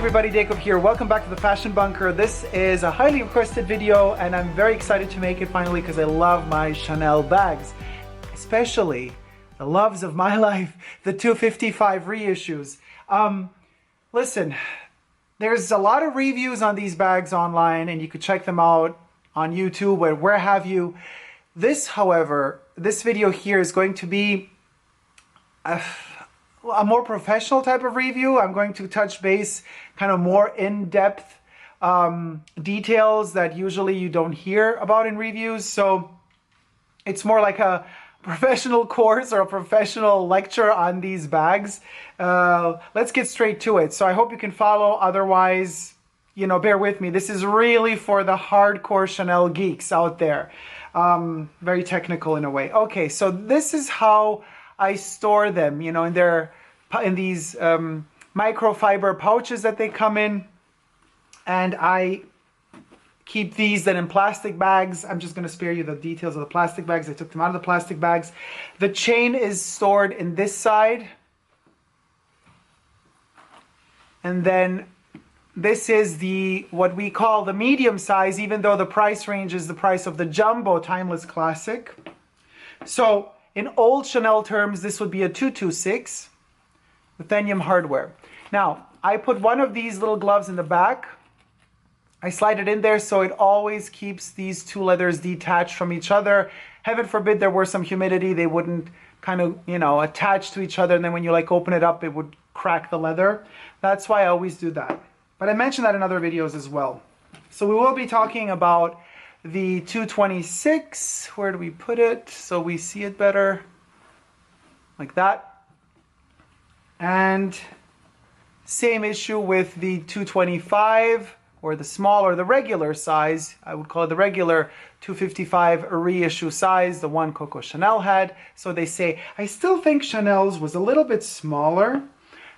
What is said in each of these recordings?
everybody, Dacob here. Welcome back to the Fashion Bunker. This is a highly requested video and I'm very excited to make it finally because I love my Chanel bags. Especially the loves of my life, the 255 reissues. Listen, there's a lot of reviews on these bags online and you could check them out on YouTube or where have you. This, however, this video here is going to be a more professional type of review. I'm going to touch base kind of more in-depth details that usually you don't hear about in reviews. So it's more like a professional course or a professional lecture on these bags. Let's get straight to it. So I hope you can follow. Otherwise, you know, bear with me. This is really for the hardcore Chanel geeks out there. Very technical in a way. Okay, so this is how I store them, you know, in these microfiber pouches that they come in, and I keep these then in plastic bags. I'm just going to spare you the details of the plastic bags. I took them out of the plastic bags. The chain is stored in this side, and then this is what we call the medium size, even though the price range is the price of the Jumbo Timeless Classic. So in old Chanel terms, this would be a 226 Ruthenium hardware. Now, I put one of these little gloves in the back. I slide it in there so it always keeps these two leathers detached from each other. Heaven forbid there were some humidity, they wouldn't kind of, you know, attach to each other, and then when you like open it up, it would crack the leather. That's why I always do that. But I mentioned that in other videos as well. So we will be talking about the 226, where do we put it so we see it better? Like that. And same issue with the 225, or the small or the regular size. I would call it the regular 255 reissue size, the one Coco Chanel had. So they say, I still think Chanel's was a little bit smaller,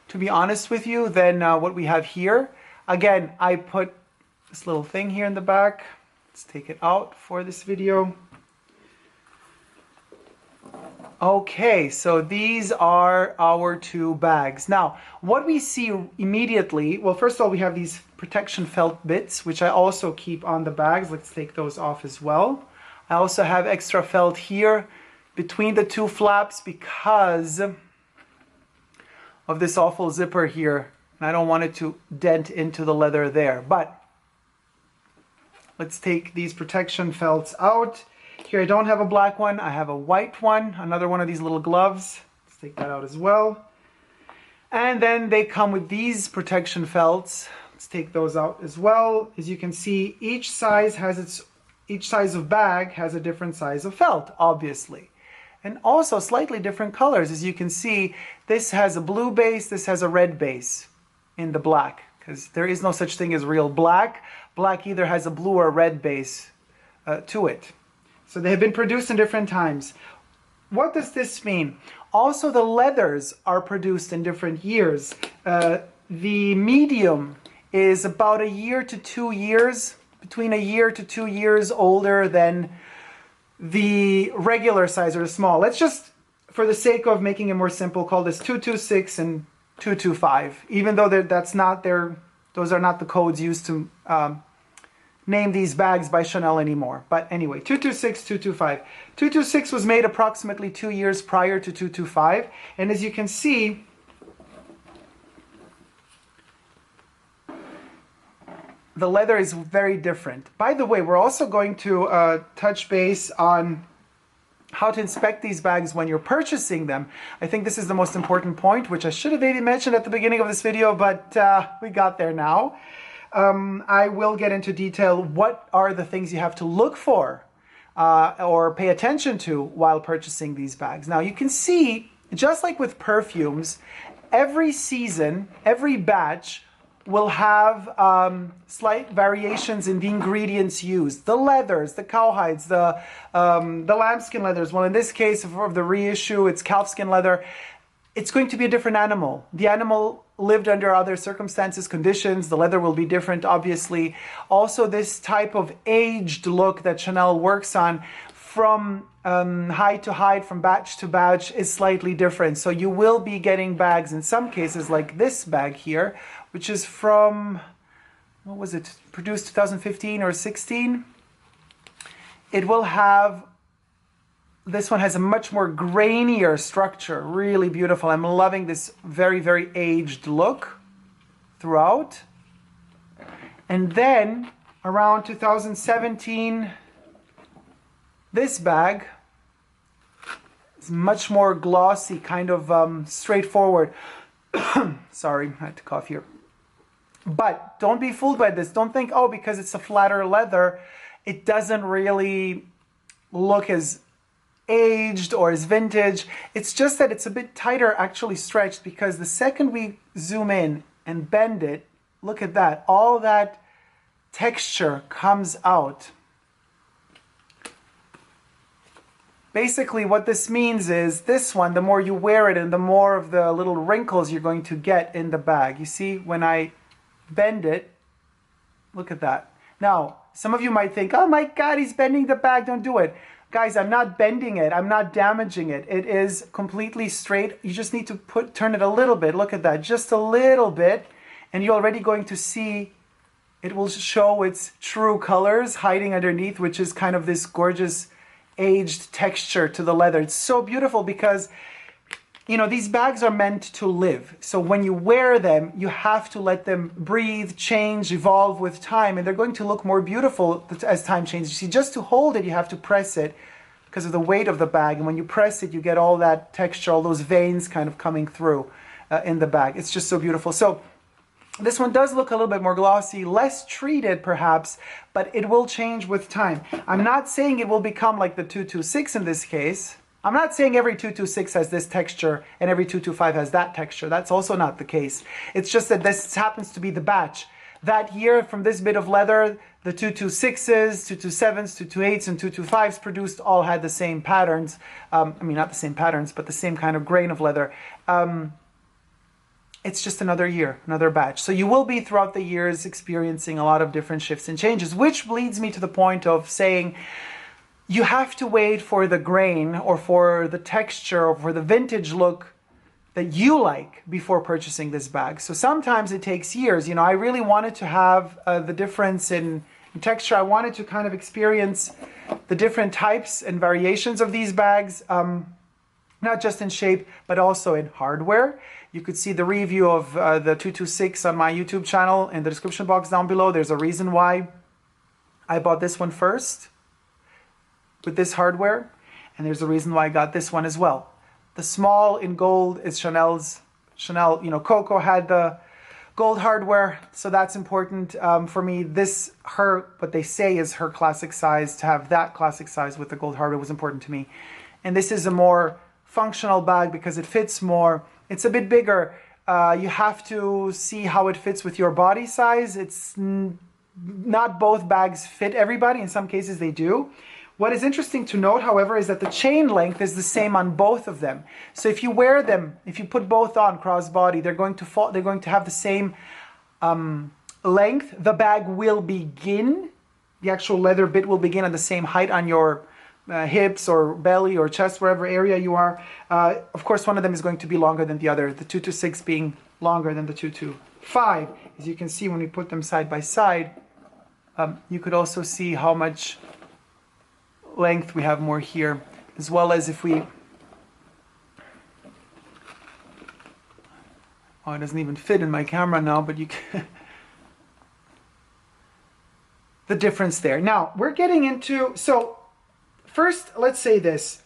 to be honest with you, than what we have here. Again, I put this little thing here in the back. Let's take it out for this video. Okay, so these are our two bags. Now, what we see immediately, well, first of all, we have these protection felt bits, which I also keep on the bags. Let's take those off as well. I also have extra felt here between the two flaps because of this awful zipper here. And I don't want it to dent into the leather there, but let's take these protection felts out. Here I don't have a black one, I have a white one, another one of these little gloves. Let's take that out as well. And then they come with these protection felts. Let's take those out as well. As you can see, each size of bag has a different size of felt, obviously. And also slightly different colors. As you can see, this has a blue base, this has a red base in the black, because there is no such thing as real black. Black either has a blue or a red base to it. So they have been produced in different times. What does this mean? Also, the leathers are produced in different years. The medium is about a year to 2 years, between a year to 2 years older than the regular size or the small. Let's just, for the sake of making it more simple, call this 226 and 225, even though those are not the codes used to name these bags by Chanel anymore. But anyway, 226, 225. 226 was made approximately 2 years prior to 225. And as you can see, the leather is very different. By the way, we're also going to touch base on how to inspect these bags when you're purchasing them. I think this is the most important point, which I should have maybe mentioned at the beginning of this video, but we got there now. I will get into detail what are the things you have to look for or pay attention to while purchasing these bags. Now you can see, just like with perfumes, every season, every batch will have slight variations in the ingredients used. The leathers, the cowhides, the lambskin leathers. Well, in this case, for the reissue, it's calfskin leather. It's going to be a different animal. The animal lived under other circumstances, conditions. The leather will be different, obviously. Also, this type of aged look that Chanel works on from height to height, from batch to batch, is slightly different. So you will be getting bags in some cases, like this bag here, which is from, what was it, produced 2015 or 16. It will have, this one has a much more grainier structure, really beautiful. I'm loving this very, very aged look throughout. And then around 2017, this bag is much more glossy, kind of straightforward. Sorry, I had to cough here. But don't be fooled by this. Don't think, oh, because it's a flatter leather, it doesn't really look as aged or as vintage. It's just that it's a bit tighter, actually stretched, because the second we zoom in and bend it, look at that, all that texture comes out. Basically, what this means is this one, the more you wear it and the more of the little wrinkles you're going to get in the bag. You see, when I bend it, look at that. Now, some of you might think, oh my God, he's bending the bag, don't do it. Guys, I'm not bending it, I'm not damaging it. It is completely straight. You just need to turn it a little bit. Look at that, just a little bit. And you're already going to see it will show its true colors hiding underneath, which is kind of this gorgeous aged texture to the leather. It's so beautiful because, you know, these bags are meant to live. So when you wear them, you have to let them breathe, change, evolve with time, and they're going to look more beautiful as time changes. You see, just to hold it, you have to press it because of the weight of the bag. And when you press it, you get all that texture, all those veins kind of coming through in the bag. It's just so beautiful. So this one does look a little bit more glossy, less treated perhaps, but it will change with time. I'm not saying it will become like the 226 in this case. I'm not saying every 226 has this texture and every 225 has that texture. That's also not the case. It's just that this happens to be the batch. That year, from this bit of leather, the 226s, 227s, 228s, and 225s produced all had the same patterns. I mean, not the same patterns, but the same kind of grain of leather. It's just another year, another batch. So you will be throughout the years experiencing a lot of different shifts and changes, which leads me to the point of saying you have to wait for the grain or for the texture or for the vintage look that you like before purchasing this bag. So sometimes it takes years. You know, I really wanted to have the difference in texture. I wanted to kind of experience the different types and variations of these bags, not just in shape, but also in hardware. You could see the review of the 226 on my YouTube channel in the description box down below. There's a reason why I bought this one first with this hardware, and there's a reason why I got this one as well. The small in gold is Chanel, you know, COCO had the gold hardware, so that's important for me. What they say is her classic size, to have that classic size with the gold hardware was important to me. And this is a more functional bag because it fits more. It's a bit bigger. You have to see how it fits with your body size. It's not both bags fit everybody. In some cases they do. What is interesting to note, however, is that the chain length is the same on both of them. So if you wear them, if you put both on crossbody, they're going to have the same length. The bag will begin, the actual leather bit will begin at the same height on your hips or belly or chest, wherever area you are. Of course, one of them is going to be longer than the other, the 226 being longer than the 225. As you can see, when we put them side by side, you could also see how much length we have more here, as well as if we... Oh, it doesn't even fit in my camera now, but you can... the difference there. Now, we're getting into... So, first, let's say this.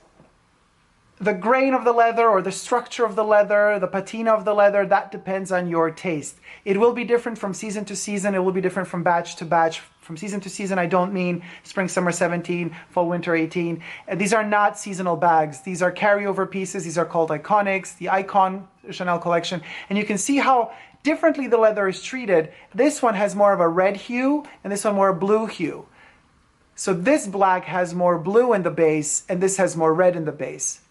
The grain of the leather or the structure of the leather, the patina of the leather, that depends on your taste. It will be different from season to season. It will be different from batch to batch. From season to season, I don't mean spring, summer 17, fall, winter 18. These are not seasonal bags. These are carryover pieces. These are called iconics, the Icon Chanel collection. And you can see how differently the leather is treated. This one has more of a red hue and this one more a blue hue. So this black has more blue in the base and this has more red in the base.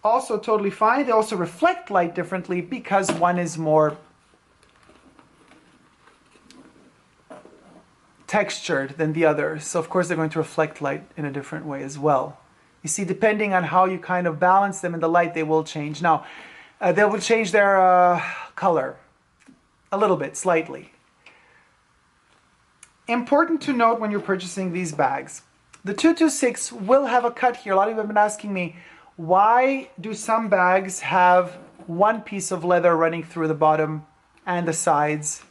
Also totally fine. They also reflect light differently because one is more textured than the others. So of course they're going to reflect light in a different way as well. You see, depending on how you kind of balance them in the light, they will change. Now, they will change their color a little bit, slightly. Important to note when you're purchasing these bags. The 226 will have a cut here. A lot of you have been asking me, why do some bags have one piece of leather running through the bottom and the sides?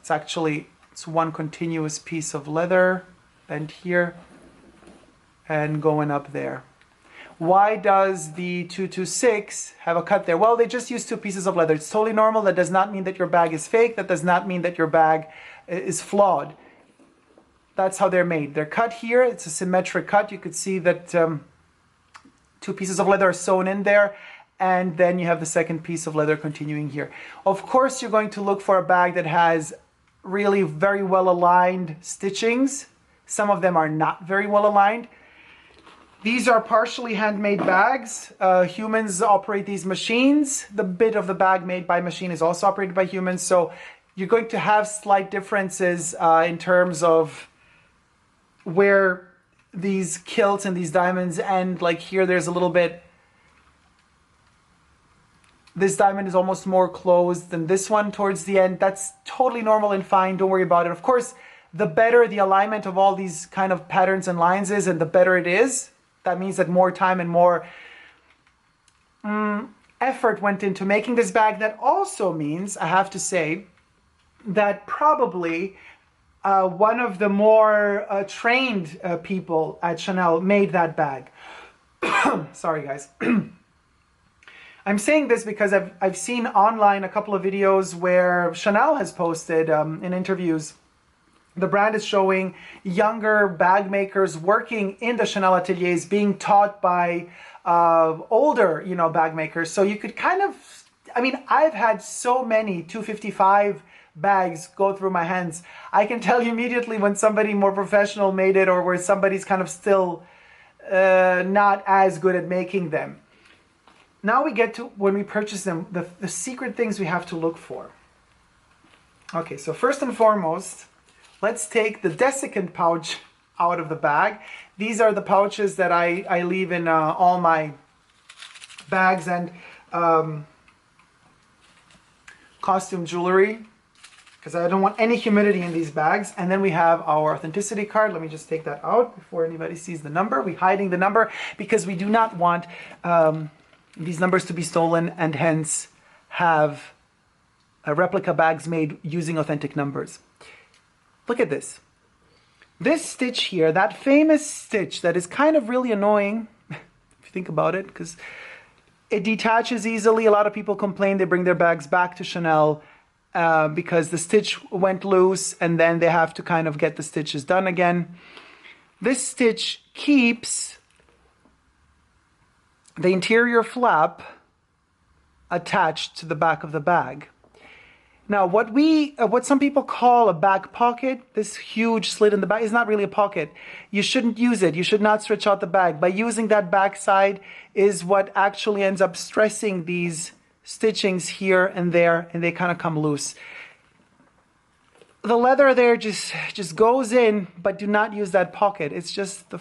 It's one continuous piece of leather, bent here and going up there. Why does the 226 have a cut there? Well, they just use two pieces of leather. It's totally normal. That does not mean that your bag is fake. That does not mean that your bag is flawed. That's how they're made. They're cut here. It's a symmetric cut. You could see that two pieces of leather are sewn in there, and then you have the second piece of leather continuing here. Of course, you're going to look for a bag that has really very well aligned stitchings. Some of them are not very well aligned. These are partially handmade bags. Humans operate these machines. The bit of the bag made by machine is also operated by humans. So you're going to have slight differences in terms of where these kilts and these diamonds end. Like here, there's a little bit. This diamond is almost more closed than this one towards the end. That's totally normal and fine. Don't worry about it. Of course, the better the alignment of all these kind of patterns and lines is, and the better it is. That means that more time and more effort went into making this bag. That also means, I have to say, that probably one of the more trained people at Chanel made that bag. Sorry, guys. I'm saying this because I've seen online a couple of videos where Chanel has posted in interviews. The brand is showing younger bag makers working in the Chanel ateliers being taught by older, bag makers. So you could kind of, I've had so many 255 bags go through my hands. I can tell you immediately when somebody more professional made it, or where somebody's kind of still not as good at making them. Now we get to, when we purchase them, the secret things we have to look for. Okay, so first and foremost, let's take the desiccant pouch out of the bag. These are the pouches that I leave in all my bags and costume jewelry, because I don't want any humidity in these bags. And then we have our authenticity card. Let me just take that out before anybody sees the number. We're hiding the number because we do not want these numbers to be stolen, and hence have replica bags made using authentic numbers. Look at this. This stitch here, that famous stitch that is kind of really annoying, if you think about it, because it detaches easily. A lot of people complain they bring their bags back to Chanel because the stitch went loose, and then they have to kind of get the stitches done again. This stitch keeps the interior flap attached to the back of the bag. Now, what some people call a back pocket, this huge slit in the back, is not really a pocket. You shouldn't use it. You should not stretch out the bag. By using that back side is what actually ends up stressing these stitchings here and there, and they kind of come loose. The leather there just goes in, but do not use that pocket. It's just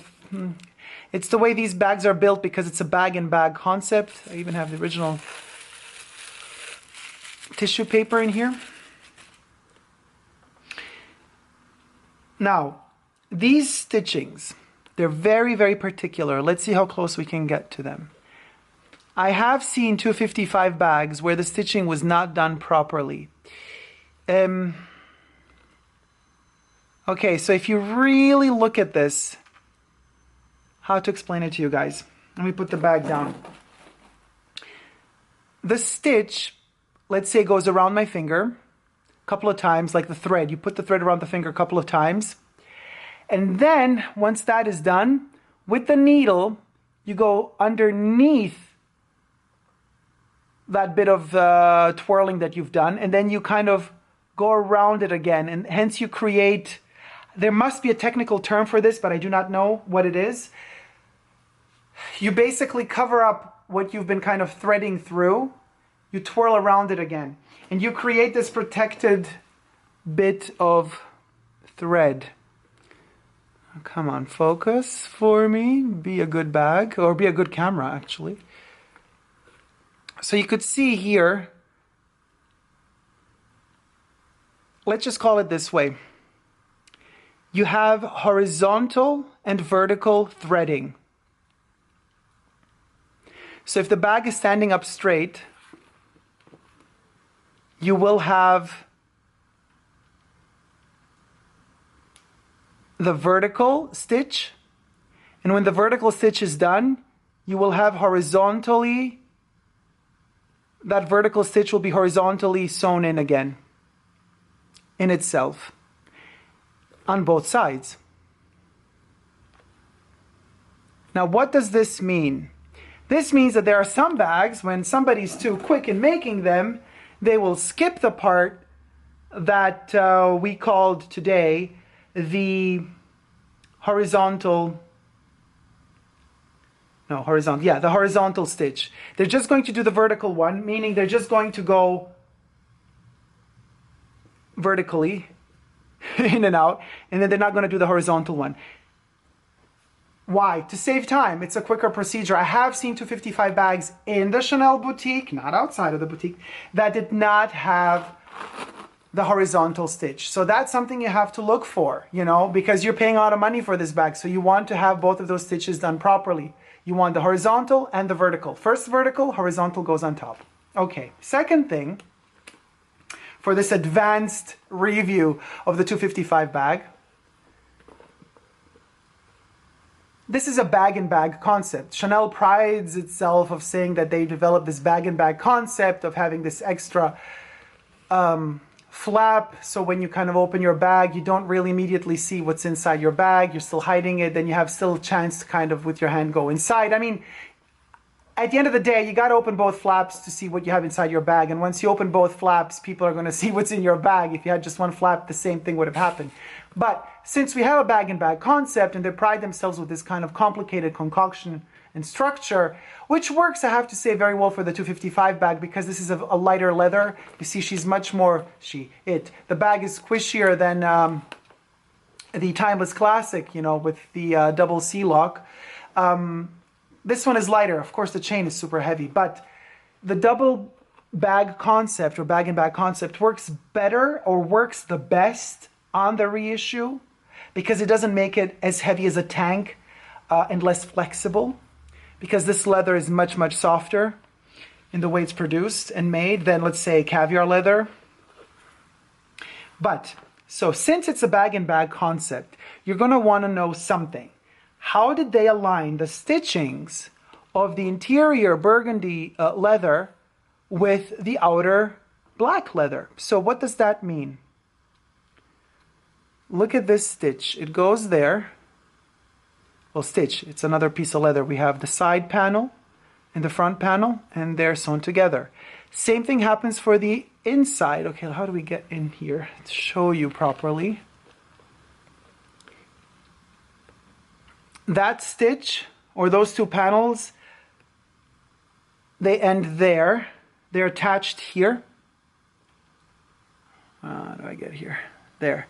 it's the way these bags are built, because it's a bag-in-bag concept. I even have the original tissue paper in here. Now, these stitchings, they're very, very particular. Let's see how close we can get to them. I have seen 255 bags where the stitching was not done properly. Okay, so if you really look at this, how to explain it to you guys? Let me put the bag down. The stitch, let's say, goes around my finger a couple of times, like the thread. You put the thread around the finger a couple of times. And then, once that is done, with the needle, you go underneath that bit of twirling that you've done, and then you kind of go around it again. And hence you create, there must be a technical term for this, but I do not know what it is. You basically cover up what you've been kind of threading through. You twirl around it again, and you create this protected bit of thread. Come on, focus for me. Be a good bag, or be a good camera, actually. So you could see here, let's just call it this way. You have horizontal and vertical threading. So if the bag is standing up straight, you will have the vertical stitch, and when the vertical stitch is done, you will have horizontally, that vertical stitch will be horizontally sewn in again, in itself, on both sides. Now, what does this mean? This means that there are some bags, when somebody's too quick in making them, they will skip the part that we called today the horizontal stitch. They're just going to do the vertical one, meaning they're just going to go vertically in and out, and then they're not going to do the horizontal one. Why? To save time. It's a quicker procedure. I have seen 255 bags in the Chanel boutique, not outside of the boutique, that did not have the horizontal stitch. So that's something you have to look for, you know, because you're paying a lot of money for this bag. So you want to have both of those stitches done properly. You want the horizontal and the vertical. First vertical, horizontal goes on top. Okay, second thing, for this advanced review of the 255 bag, this is a bag-in-bag concept. Chanel prides itself of saying that they developed this bag-in-bag concept of having this extra flap, so when you kind of open your bag, you don't really immediately see what's inside your bag. You're still hiding it, then you have still a chance to kind of with your hand go inside. I mean, at the end of the day, you got to open both flaps to see what you have inside your bag. And once you open both flaps, people are going to see what's in your bag. If you had just one flap, the same thing would have happened. But since we have a bag-in-bag concept and they pride themselves with this kind of complicated concoction and structure, which works, I have to say, very well for the 255 bag, because this is a lighter leather. You see, she's much more, the bag is squishier than the Timeless Classic, you know, with the double C lock. This one is lighter. Of course, the chain is super heavy, but the double bag concept or bag-in-bag concept works better, or works the best on the reissue, because it doesn't make it as heavy as a tank and less flexible, because this leather is much, much softer in the way it's produced and made than, let's say, caviar leather. But, so since it's a bag-in-bag concept, you're going to want to know something. How did they align the stitchings of the interior burgundy leather with the outer black leather? So what does that mean? Look at this stitch. It goes there. Well, stitch, it's another piece of leather. We have the side panel and the front panel, and they're sewn together. Same thing happens for the inside. Okay, how do we get in here to show you properly? That stitch, or those two panels, they end there. They're attached here. How do I get here? There.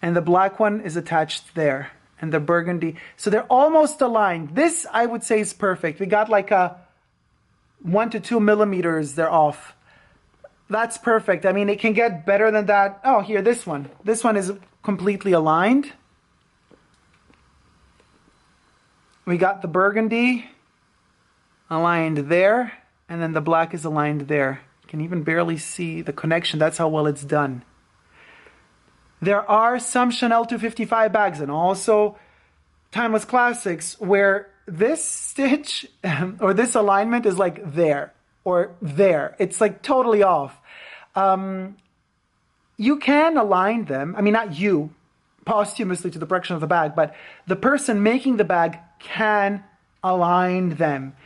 And the black one is attached there. And the burgundy. So they're almost aligned. This, I would say, is perfect. We got like a 1 to 2 millimeters they're off. That's perfect. I mean, it can get better than that. Oh, here, this one. This one is completely aligned. We got the burgundy aligned there. And then the black is aligned there. You can even barely see the connection. That's how well it's done. There are some Chanel 255 bags and also Timeless Classics where this stitch or this alignment is like there or there. It's like totally off. You can align them. I mean, not you, posthumously to the production of the bag, but the person making the bag can align them.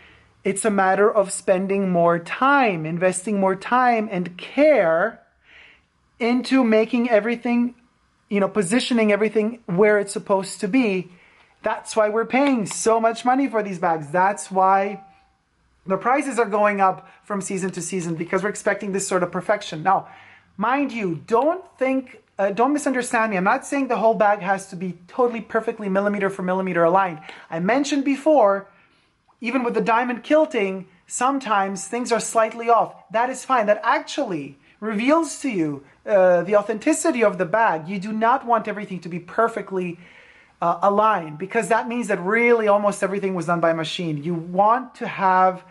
It's a matter of spending more time, investing more time and care into making everything, you know, positioning everything where it's supposed to be. That's why we're paying so much money for these bags. That's why the prices are going up from season to season, because we're expecting this sort of perfection. Now, mind you, don't think don't misunderstand me. I'm not saying the whole bag has to be totally perfectly millimeter for millimeter aligned. I mentioned before, even with the diamond quilting, sometimes things are slightly off. That is fine. That actually reveals to you the authenticity of the bag. You do not want everything to be perfectly aligned, because that means that really almost everything was done by machine. You want to have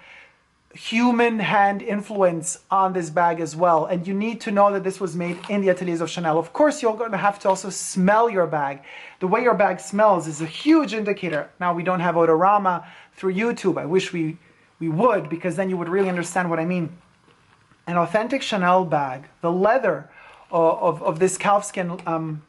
human hand influence on this bag as well, and you need to know that this was made in the ateliers of Chanel. Of course, you're going to have to also smell your bag. The way your bag smells is a huge indicator. Now, we don't have odorama through YouTube. I wish we would, because then you would really understand what I mean. An authentic Chanel bag, the leather of this calfskin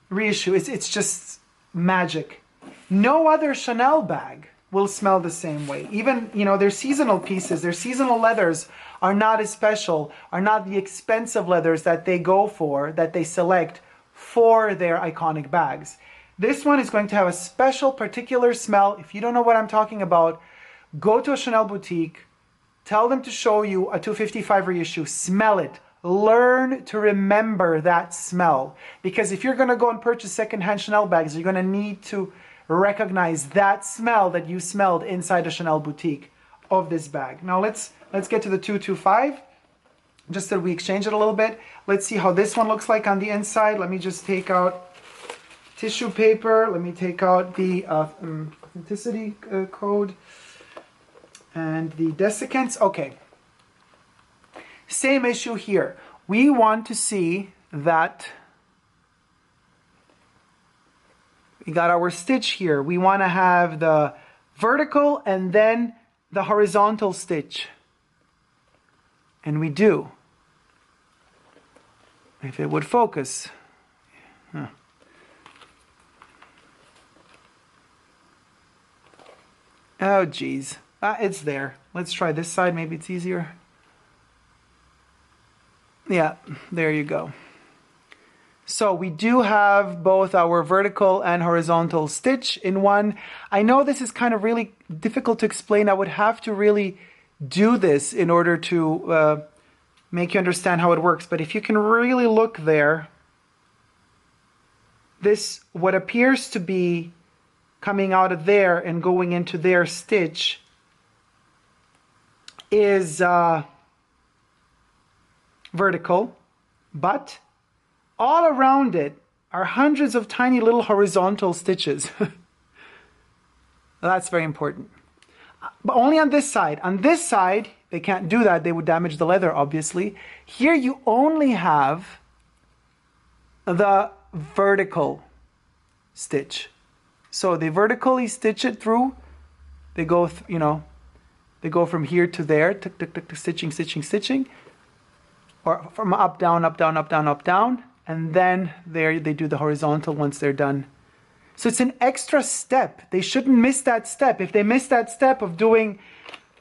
reissue, it's just magic. No other Chanel bag will smell the same way. Even, you know, their seasonal pieces, their seasonal leathers are not as special, are not the expensive leathers that they go for, that they select for their iconic bags. This one is going to have a special, particular smell. If you don't know what I'm talking about, go to a Chanel boutique, tell them to show you a 255 reissue, smell it. Learn to remember that smell. Because if you're gonna go and purchase secondhand Chanel bags, you're gonna need to recognize that smell that you smelled inside a Chanel boutique of this bag. Now let's get to the 225, just that we exchange it a little bit. Let's see how this one looks like on the inside. Let me just take out tissue paper. Let me take out the authenticity code and the desiccants. Okay, same issue here. We want to see that we got our stitch here. We want to have the vertical and then the horizontal stitch. And we do. If it would focus. Huh. Oh, geez. It's there. Let's try this side. Maybe it's easier. Yeah, there you go. So we do have both our vertical and horizontal stitch in one. I know this is kind of really difficult to explain. I would have to really do this in order to make you understand how it works. But if you can really look there, this, what appears to be coming out of there and going into their stitch, is vertical, but all around it are hundreds of tiny little horizontal stitches. That's very important. But only on this side. On this side, they can't do that. They would damage the leather, obviously. Here you only have the vertical stitch. So they vertically stitch it through. They go, they go from here to there, tick, tick, tick, stitching, stitching, stitching. Or from up, down, up, down, up, down, up, down. And then there they do the horizontal once they're done. So it's an extra step. They shouldn't miss that step. If they miss that step of doing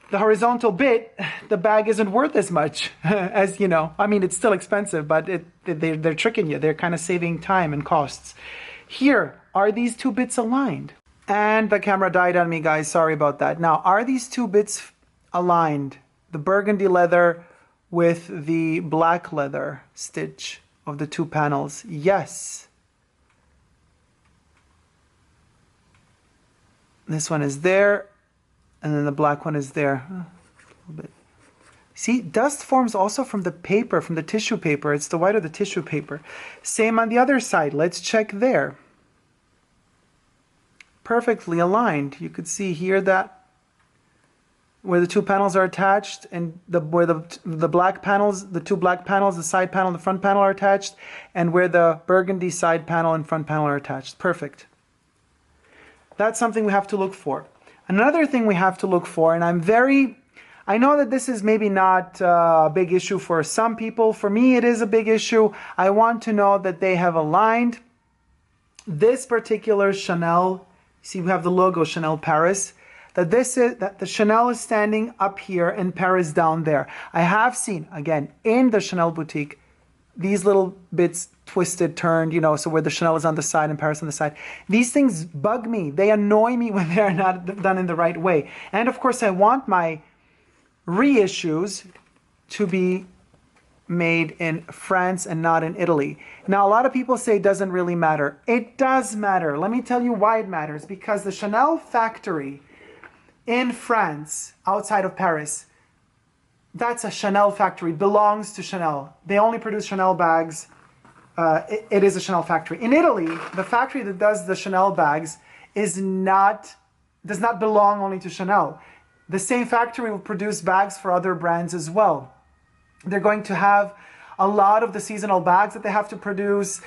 the horizontal bit, the bag isn't worth as much as, I mean, it's still expensive, but they're tricking you. They're kind of saving time and costs. Here, are these two bits aligned? And the camera died on me, guys. Sorry about that. Now, are these two bits aligned? The burgundy leather with the black leather stitch of the two panels? Yes. This one is there, and then the black one is there. A little bit. See, dust forms also from the paper, from the tissue paper. It's the white of the tissue paper. Same on the other side. Let's check there. Perfectly aligned. You could see here that where the two panels are attached, and where the black panels, the two black panels, the side panel and the front panel are attached, and where the burgundy side panel and front panel are attached. Perfect. That's something we have to look for. Another thing we have to look for, and I know that this is maybe not a big issue for some people. For me, it is a big issue. I want to know that they have aligned this particular Chanel. See, we have the logo Chanel Paris. That the Chanel is standing up here and Paris down there. I have seen, again, in the Chanel boutique, these little bits twisted, turned, so where the Chanel is on the side and Paris on the side. These things bug me. They annoy me when they're not done in the right way. And of course, I want my reissues to be made in France and not in Italy. Now, a lot of people say it doesn't really matter. It does matter. Let me tell you why it matters. Because the Chanel factory in France, outside of Paris, that's a Chanel factory, belongs to Chanel. They only produce Chanel bags. It is a Chanel factory. In Italy, the factory that does the Chanel bags does not belong only to Chanel. The same factory will produce bags for other brands as well. They're going to have a lot of the seasonal bags that they have to produce.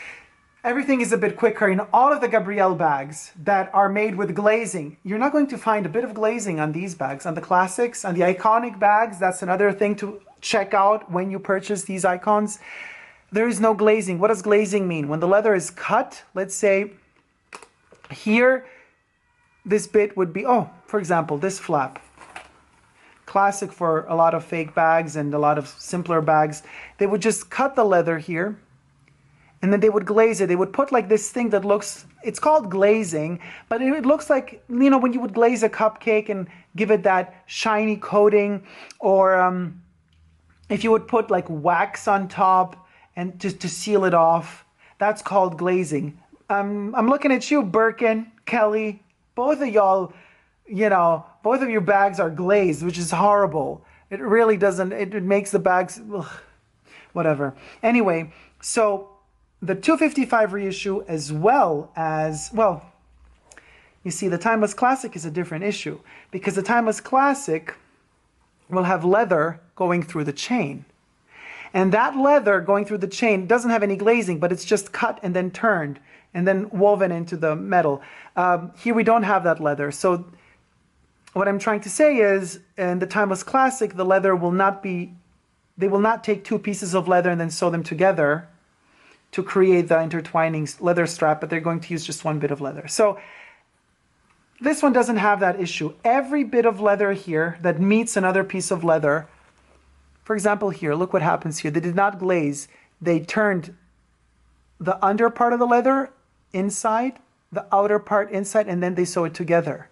Everything is a bit quicker. In all of the Gabrielle bags that are made with glazing, you're not going to find a bit of glazing on these bags. On the classics, on the iconic bags, that's another thing to check out when you purchase these icons. There is no glazing. What does glazing mean? When the leather is cut, let's say here, this bit would be, for example, this flap. Classic for a lot of fake bags and a lot of simpler bags. They would just cut the leather here and then they would glaze it. They would put like this thing that looks, it's called glazing, but it looks like, you know, when you would glaze a cupcake and give it that shiny coating, or if you would put like wax on top and just to seal it off, that's called glazing. I'm looking at you, Birkin, Kelly, both of y'all, you know, both of your bags are glazed, which is horrible. It really doesn't, it makes the bags, ugh, whatever. Anyway, so the 255 reissue, as well as, well, you see, the Timeless Classic is a different issue, because the Timeless Classic will have leather going through the chain. And that leather going through the chain doesn't have any glazing, but it's just cut and then turned and then woven into the metal. Here we don't have that leather. So what I'm trying to say is, in the Timeless Classic, the leather will not be, they will not take two pieces of leather and then sew them together to create the intertwining leather strap, but they're going to use just one bit of leather. So this one doesn't have that issue. Every bit of leather here that meets another piece of leather, for example here, look what happens here. They did not glaze. They turned the under part of the leather inside, the outer part inside, and then they sew it together.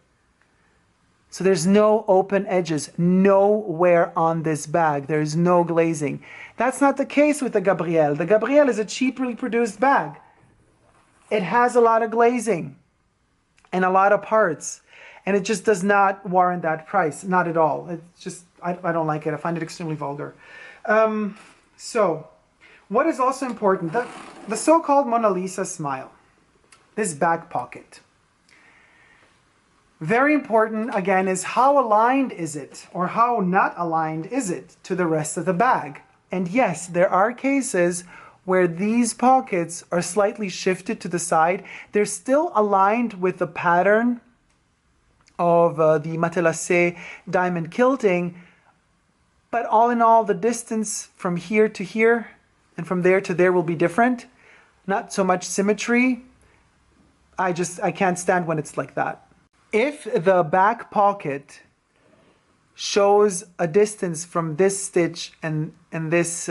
So there's no open edges, nowhere on this bag. There's no glazing. That's not the case with the Gabrielle. The Gabrielle is a cheaply produced bag. It has a lot of glazing and a lot of parts, and it just does not warrant that price, not at all. It's just, I don't like it. I find it extremely vulgar. So what is also important, the so-called Mona Lisa smile, this back pocket. Very important, again, is how aligned is it, or how not aligned is it to the rest of the bag. And yes, there are cases where these pockets are slightly shifted to the side. They're still aligned with the pattern of the matelassé diamond quilting, but all in all, the distance from here to here and from there to there will be different. Not so much symmetry. I can't stand when it's like that. If the back pocket shows a distance from this stitch and this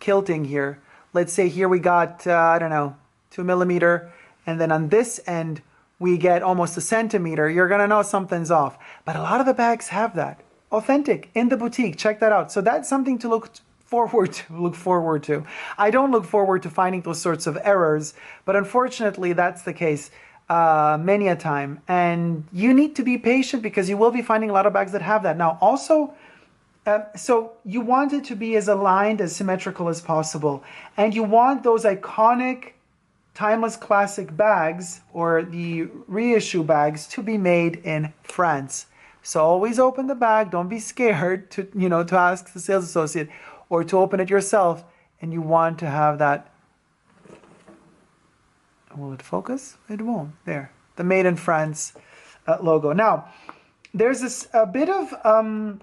quilting here, let's say here we got, I don't know, 2 millimeter, and then on this end we get almost a centimeter, you're gonna know something's off. But a lot of the bags have that. Authentic, in the boutique, check that out. So that's something to look forward to. I don't look forward to finding those sorts of errors, but unfortunately that's the case. Many a time, and you need to be patient because you will be finding a lot of bags that have that. Now also, so you want it to be as aligned, as symmetrical as possible, and you want those iconic Timeless Classic bags or the reissue bags to be made in France. So always open the bag, don't be scared to, you know, to ask the sales associate or to open it yourself, and you want to have that. Will it focus? It won't. There. The Made in France logo. Now, there's a bit of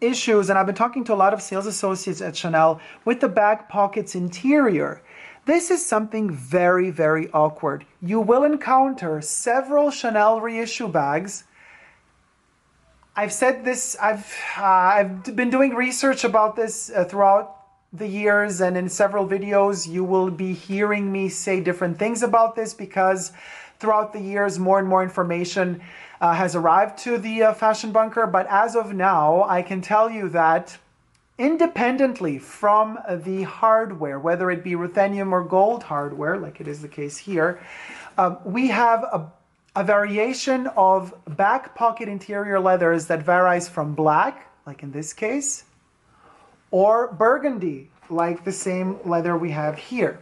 issues, and I've been talking to a lot of sales associates at Chanel with the back pockets interior. This is something very, very awkward. You will encounter several Chanel reissue bags. I've said this, I've been doing research about this throughout the years, and in several videos you will be hearing me say different things about this because throughout the years more and more information has arrived to the fashion bunker. But as of now, I can tell you that independently from the hardware, whether it be ruthenium or gold hardware, like it is the case here, we have a variation of back pocket interior leathers that varies from black, like in this case, or burgundy, like the same leather we have here.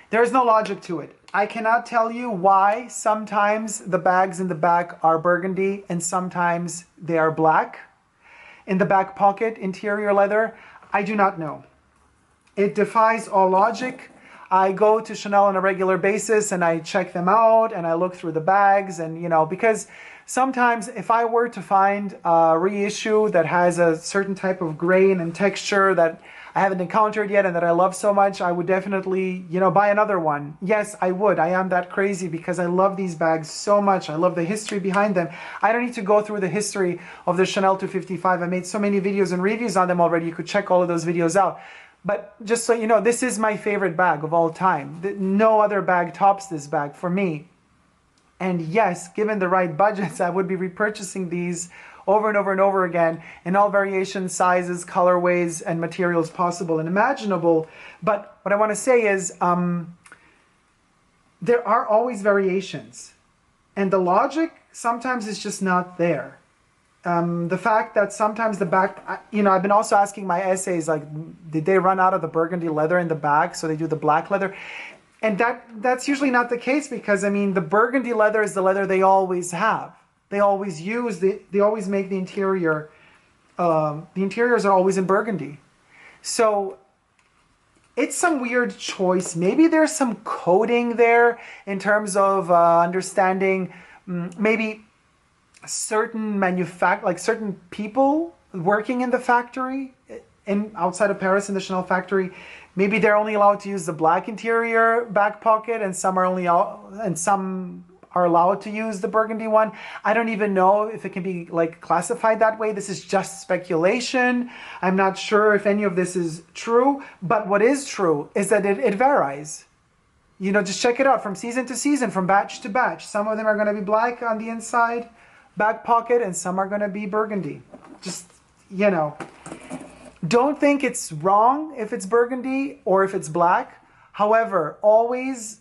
There's no logic to it. I cannot tell you why sometimes the bags in the back are burgundy and sometimes they are black. In the back pocket interior leather, I do not know. It defies all logic. I go to Chanel on a regular basis and I check them out and I look through the bags, and because sometimes if I were to find a reissue that has a certain type of grain and texture that I haven't encountered yet and that I love so much, I would definitely, buy another one. Yes, I would. I am that crazy because I love these bags so much. I love the history behind them. I don't need to go through the history of the Chanel 255. I made so many videos and reviews on them already. You could check all of those videos out. But just so you know, this is my favorite bag of all time. No other bag tops this bag for me. And yes, given the right budgets, I would be repurchasing these over and over and over again in all variations, sizes, colorways, and materials possible and imaginable. But what I want to say is there are always variations. And the logic sometimes is just not there. The fact that sometimes the back, I've been also asking my essays, like, did they run out of the burgundy leather in the back, so they do the black leather? And that's usually not the case because, the burgundy leather is the leather they always have. They always use, they always make the interior, the interiors are always in burgundy. So it's some weird choice. Maybe there's some coding there in terms of understanding maybe certain certain people working in the factory outside of Paris in the Chanel factory. Maybe they're only allowed to use the black interior back pocket and some are allowed to use the burgundy one. I don't even know if it can be classified that way. This is just speculation. I'm not sure if any of this is true, but what is true is that it varies. Just check it out from season to season, from batch to batch. Some of them are going to be black on the inside back pocket and some are going to be burgundy. Just, don't think it's wrong if it's burgundy or if it's black. However, always,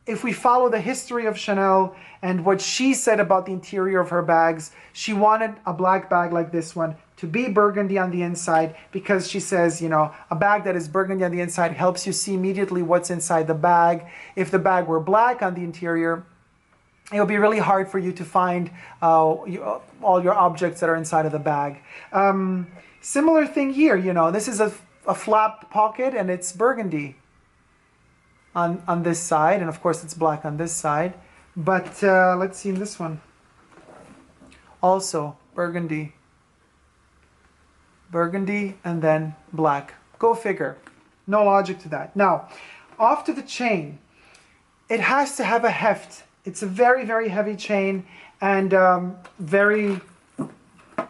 if we follow the history of Chanel and what she said about the interior of her bags, she wanted a black bag like this one to be burgundy on the inside because she says, a bag that is burgundy on the inside helps you see immediately what's inside the bag. If the bag were black on the interior, it would be really hard for you to find all your objects that are inside of the bag. Similar thing here, this is a flap pocket and it's burgundy on this side, and of course it's black on this side. But let's see in this one. Also burgundy. Burgundy and then black. Go figure. No logic to that. Now, off to the chain. It has to have a heft. It's a very, very heavy chain and very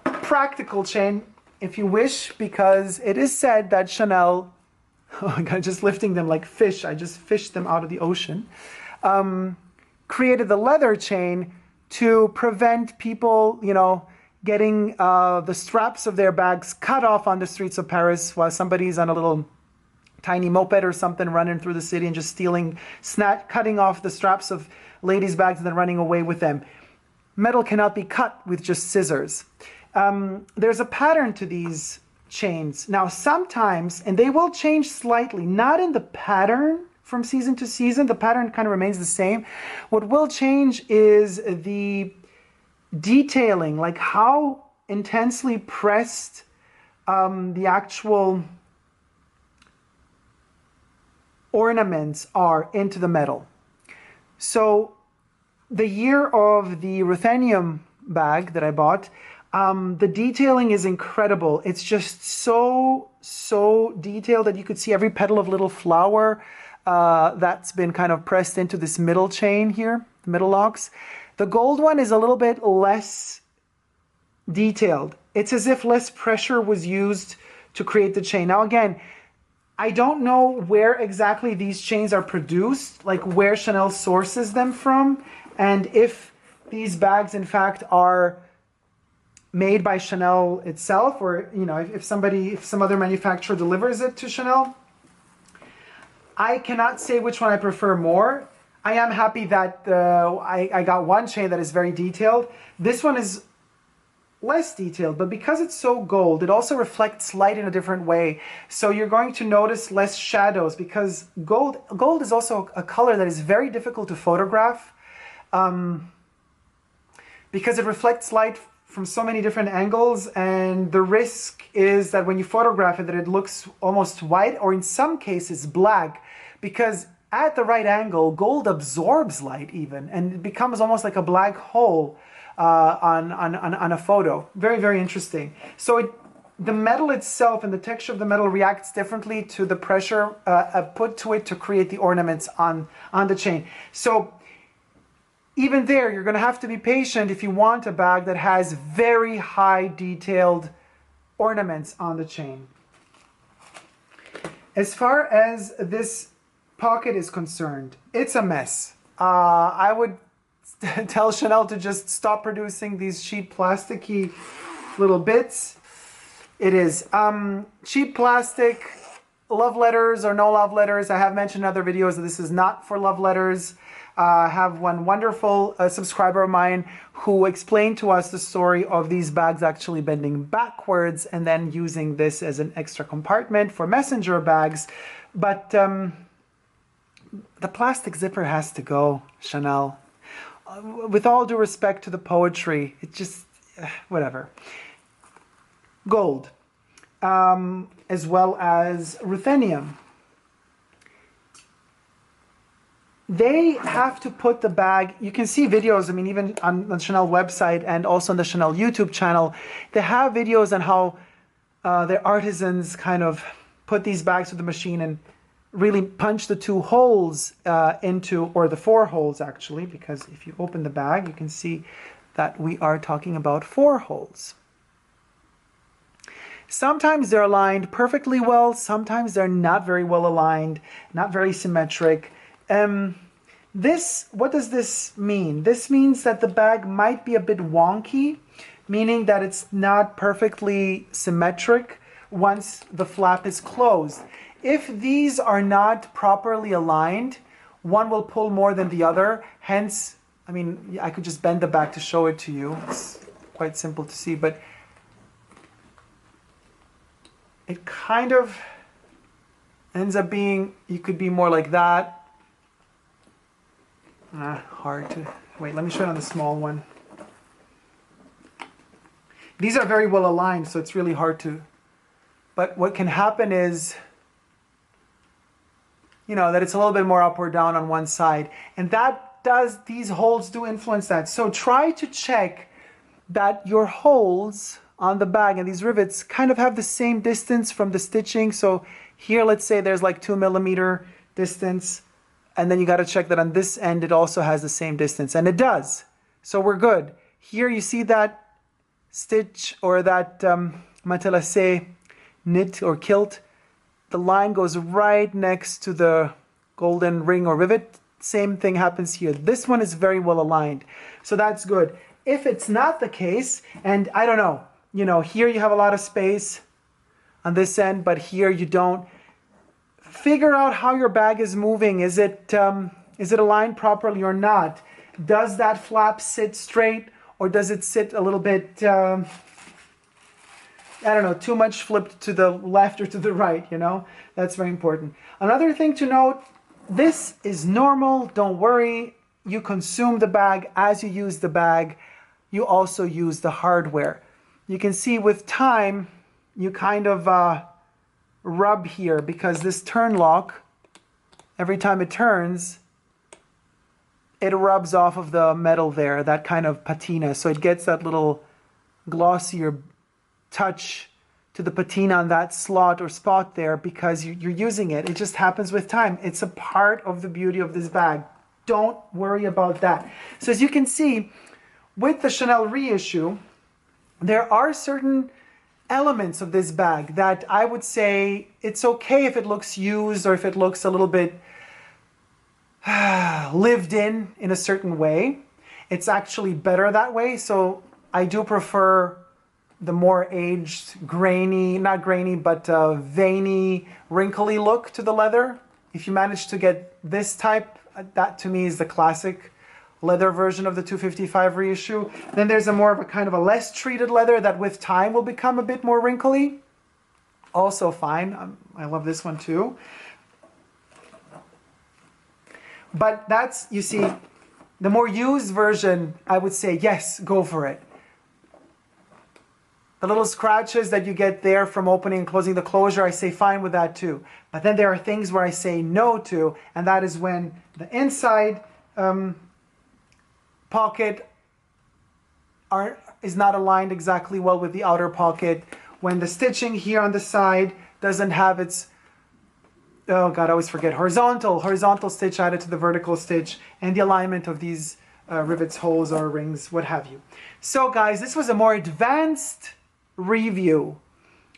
practical chain, if you wish, because it is said that Chanel, oh my God, just lifting them like fish, I just fished them out of the ocean, created the leather chain to prevent people, getting the straps of their bags cut off on the streets of Paris while somebody's on a little tiny moped or something running through the city and just cutting off the straps of ladies' bags and then running away with them. Metal cannot be cut with just scissors. There's a pattern to these chains. Now sometimes, and they will change slightly, not in the pattern from season to season, the pattern kind of remains the same. What will change is the detailing, like how intensely pressed the actual ornaments are into the metal. So the year of the ruthenium bag that I bought, the detailing is incredible. It's just so detailed that you could see every petal of little flower that's been kind of pressed into this middle chain here, the middle locks. The gold one is a little bit less detailed. It's as if less pressure was used to create the chain. Now again, I don't know where exactly these chains are produced, like where Chanel sources them from, and if these bags in fact are made by Chanel itself, or you know, if some other manufacturer delivers it to Chanel. I cannot say which one I prefer more. I am happy that I got one chain that is very detailed. This one is less detailed, but because it's so gold, it also reflects light in a different way. So you're going to notice less shadows, because gold is also a color that is very difficult to photograph, because it reflects light from so many different angles, and the risk is that when you photograph it, that it looks almost white, or in some cases black, because at the right angle, gold absorbs light even, and it becomes almost like a black hole on a photo. Very, very interesting. So the metal itself and the texture of the metal reacts differently to the pressure put to it to create the ornaments on the chain. So even there, you're going to have to be patient if you want a bag that has very high detailed ornaments on the chain. As far as this pocket is concerned, it's a mess. I would tell Chanel to just stop producing these cheap plasticky little bits. It is cheap plastic, love letters or no love letters. I have mentioned in other videos that this is not for love letters. I have one wonderful subscriber of mine who explained to us the story of these bags actually bending backwards and then using this as an extra compartment for messenger bags. But the plastic zipper has to go, Chanel. With all due respect to the poetry, it just, whatever. Gold, as well as ruthenium. They have to put the bag, you can see videos, I mean, even on the Chanel website and also on the Chanel YouTube channel, they have videos on how their artisans kind of put these bags with the machine and really punch the 2 holes into, or the 4 holes actually, because if you open the bag, you can see that we are talking about 4 holes. Sometimes they're aligned perfectly well, sometimes they're not very well aligned, not very symmetric. What does this mean? This means that the bag might be a bit wonky, meaning that it's not perfectly symmetric once the flap is closed. If these are not properly aligned, one will pull more than the other. Hence, I mean, I could just bend the bag to show it to you. It's quite simple to see, but it kind of ends up being, you could be more like that. Hard to, wait, let me show it on the small one. These are very well aligned, so it's really hard to, but what can happen is, you know, that it's a little bit more up or down on one side. And these holes do influence that. So try to check that your holes on the bag and these rivets kind of have the same distance from the stitching. So here, let's say there's like 2 millimeter distance. And then you got to check that on this end, it also has the same distance. And it does. So we're good. Here you see that stitch or that matelassé knit or kilt. The line goes right next to the golden ring or rivet. Same thing happens here. This one is very well aligned. So that's good. If it's not the case, and I don't know, you know, here you have a lot of space on this end, but here you don't. Figure out how your bag is moving. Is it aligned properly or not? Does that flap sit straight, or does it sit a little bit, I don't know, too much flipped to the left or to the right, you know? That's very important. Another thing to note, this is normal. Don't worry. You consume the bag as you use the bag. You also use the hardware. You can see with time, you kind of rub here, because this turn lock, every time it turns, it rubs off of the metal there, that kind of patina. So it gets that little glossier touch to the patina on that slot or spot there, because you're using it. It just happens with time. It's a part of the beauty of this bag. Don't worry about that. So as you can see, with the Chanel reissue, there are certain elements of this bag that I would say it's okay if it looks used or if it looks a little bit lived in a certain way. It's actually better that way. So I do prefer the more aged, grainy, not grainy, but veiny, wrinkly look to the leather. If you manage to get this type, that to me is the classic leather version of the 255 reissue. Then there's a more of a kind of a less treated leather that with time will become a bit more wrinkly. Also fine. I love this one too. But that's, you see, the more used version, I would say, yes, go for it. The little scratches that you get there from opening and closing the closure, I say fine with that too. But then there are things where I say no to, and that is when the inside pocket is not aligned exactly well with the outer pocket, when the stitching here on the side doesn't have its, oh God, I always forget, horizontal stitch added to the vertical stitch, and the alignment of these rivets, holes, or rings, what have you. So guys, this was a more advanced review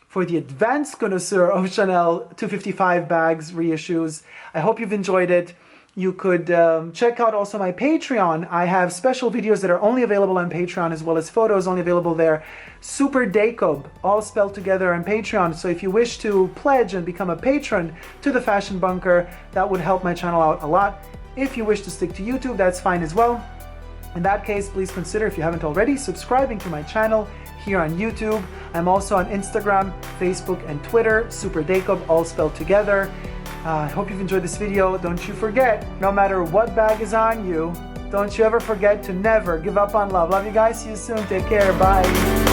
for the advanced connoisseur of Chanel 255 bags reissues. I hope you've enjoyed it. You could check out also my Patreon. I have special videos that are only available on Patreon, as well as photos only available there. Super Dacob, all spelled together on Patreon. So if you wish to pledge and become a patron to the Fashion Bunker, that would help my channel out a lot. If you wish to stick to YouTube, that's fine as well. In that case, please consider, if you haven't already, subscribing to my channel here on YouTube. I'm also on Instagram, Facebook, and Twitter, Super Dacob, all spelled together. I hope you've enjoyed this video. Don't you forget, no matter what bag is on you, don't you ever forget to never give up on love. Love you guys. See you soon. Take care. Bye.